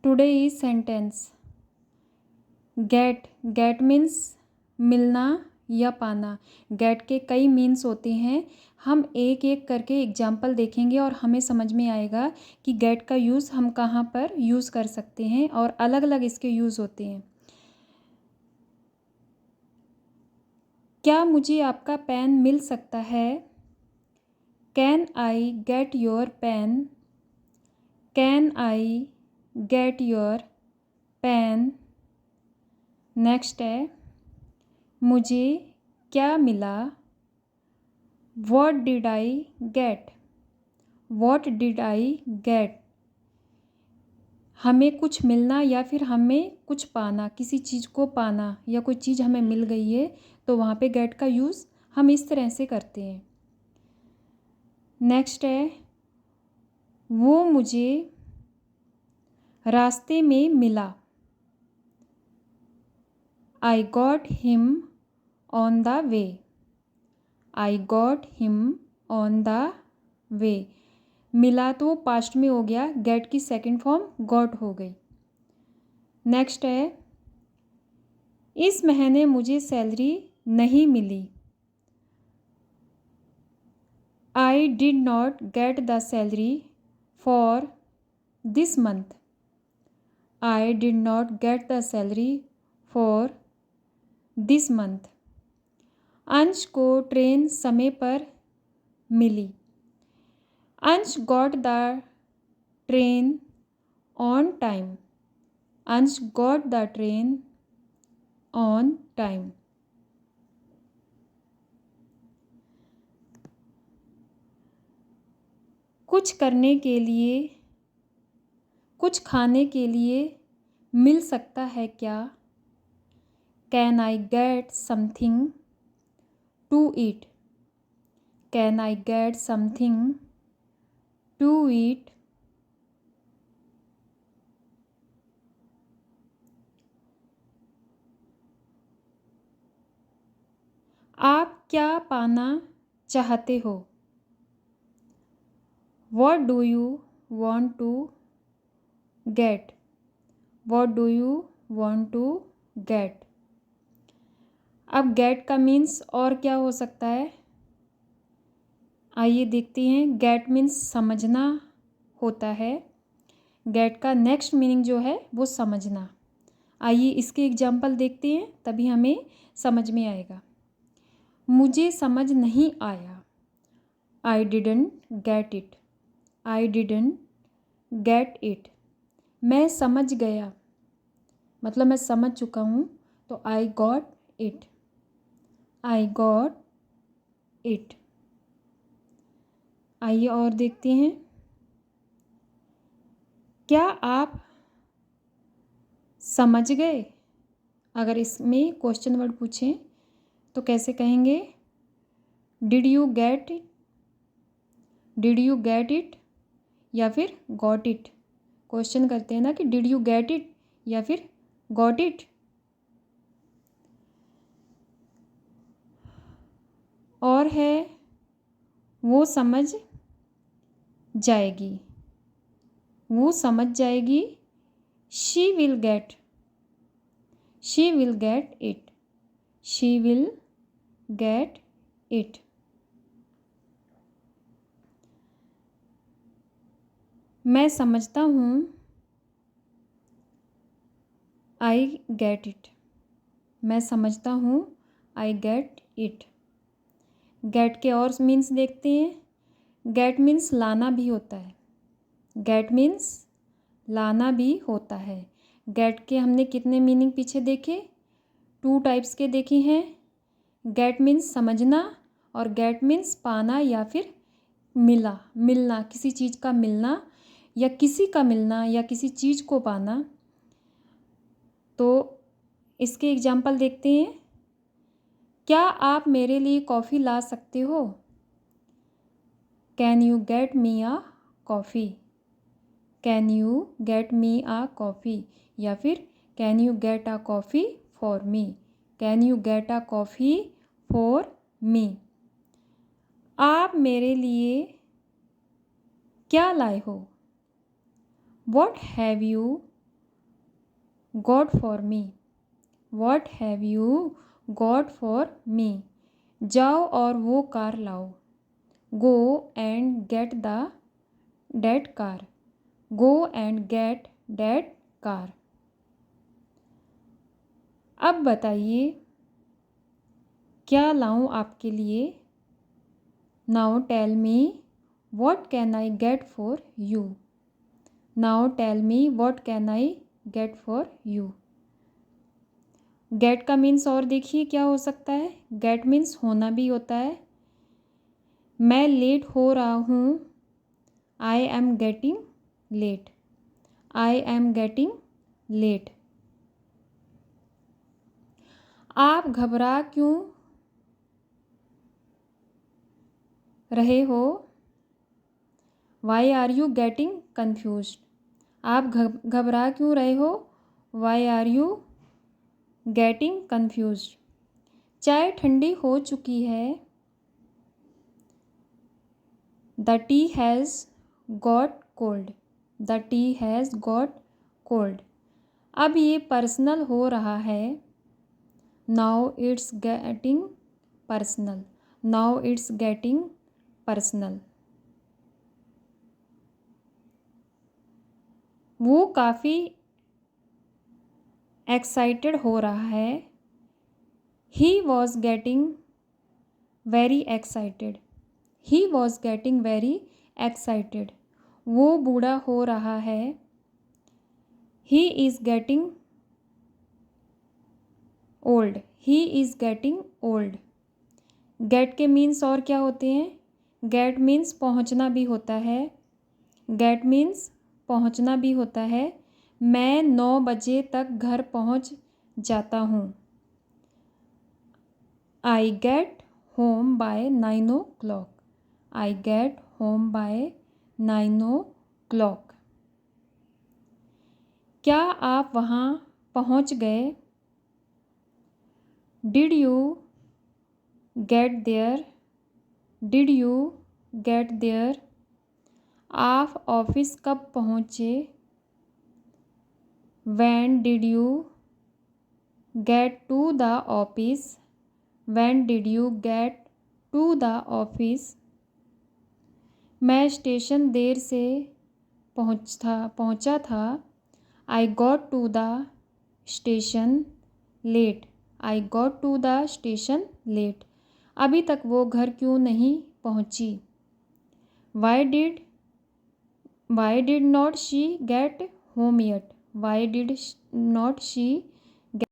Today is sentence get. Get means मिलना या पाना। गेट के कई मीन्स होते हैं। हम एक एक करके एग्जाम्पल देखेंगे और हमें समझ में आएगा कि गेट का यूज़ हम कहाँ पर यूज़ कर सकते हैं और अलग अलग इसके यूज़ होते हैं। क्या मुझे आपका पेन मिल सकता है? Can I get your pen? Can I get your pen? Next है मुझे क्या मिला? What did I get? What did I get? हमें कुछ मिलना या फिर हमें कुछ पाना, किसी चीज़ को पाना या कोई चीज़ हमें मिल गई है तो वहाँ पे गेट का यूज़ हम इस तरह से करते हैं। नेक्स्ट है वो मुझे रास्ते में मिला। I got him on the way. I got him on the way. मिला तो पास्ट में हो गया, गेट की सेकंड फॉर्म गॉट हो गई। नेक्स्ट है इस महीने मुझे सैलरी नहीं मिली। I did not get the salary for this month. I did not get the salary for this month. Ansh को ट्रेन समय पर मिली। Ansh got the train on time. Ansh got the train on time. कुछ करने के लिए, कुछ खाने के लिए मिल सकता है क्या? Can I get something to eat? Can I get something to eat? आप क्या पाना चाहते हो? What do you want to get? What do you want to get? अब गेट का मीन्स और क्या हो सकता है, आइए देखते हैं। गेट मीन्स समझना होता है। गेट का नेक्स्ट मीनिंग जो है वो समझना। आइए इसके एग्जाम्पल देखते हैं, तभी हमें समझ में आएगा। मुझे समझ नहीं आया। I didn't get it. I didn't get it. मैं समझ गया, मतलब मैं समझ चुका हूँ, तो I got it. I got it. आइए और देखते हैं। क्या आप समझ गए? अगर इसमें क्वेश्चन वर्ड पूछें तो कैसे कहेंगे? Did you get it? Did you get it या फिर गॉट इट। क्वेश्चन करते हैं ना कि डिड यू गेट इट या फिर गॉट इट। और है वो समझ जाएगी। वो समझ जाएगी। She will get. She will get it. She will get it. मैं समझता हूँ। I get it. मैं समझता हूँ। I get it. गेट के और मीन्स देखते हैं। गेट मीन्स लाना भी होता है। गेट मीन्स लाना भी होता है। गेट के हमने कितने मीनिंग पीछे देखे? 2 टाइप्स के देखे हैं। गेट मीन्स समझना और गेट मीन्स पाना या फिर मिला, मिलना, किसी चीज़ का मिलना या किसी का मिलना या किसी चीज़ को पाना। तो इसके एग्जाम्पल देखते हैं। क्या आप मेरे लिए कॉफ़ी ला सकते हो? Can you get me a coffee? Can you get me a coffee या फिर can you get a coffee for me? Can you get a coffee for me? आप मेरे लिए क्या लाए हो? What have you got for me. What have you got for me. जाओ और वो कार लाओ। Go and get the that car. Go and get that car. अब बताइए क्या लाऊं आपके लिए। Now tell me what can I get for you. Now tell me what can I get for you. Get का means और देखिए क्या हो सकता है। गेट मीन्स होना भी होता है। मैं लेट हो रहा हूँ। I am getting late. I am getting late. आप घबरा क्यों रहे हो। Why are you getting confuse. आप घबरा क्यों रहे हो। Why are you getting confuse. चाय ठंडी हो चुकी है। The tea has got cold. The tea has got cold. अब ये पर्सनल हो रहा है। Now it's getting personal. Now it's getting personal. वो काफ़ी एक्साइटेड हो रहा है। He was getting very excited. He was getting very excited. वो बूढ़ा हो रहा है। He is getting old. He is getting old. Get के मीन्स और क्या होते हैं। गेट मीन्स पहुंचना भी होता है। गेट मीन्स पहुंचना भी होता है। मैं 9 बजे तक घर पहुंच जाता हूँ। I get home by 9 o'clock। I get home by 9 o'clock। क्या आप वहाँ पहुँच गए। Did you get there. Did you get there. आप ऑफिस कब पहुँचे। When did you get to the office. When did you get to the office. मैं station देर से पहुँचा था। I got to the station late. I got to the station late. अभी तक वो घर क्यों नहीं पहुँची। Why did not she get home yet. Why did not she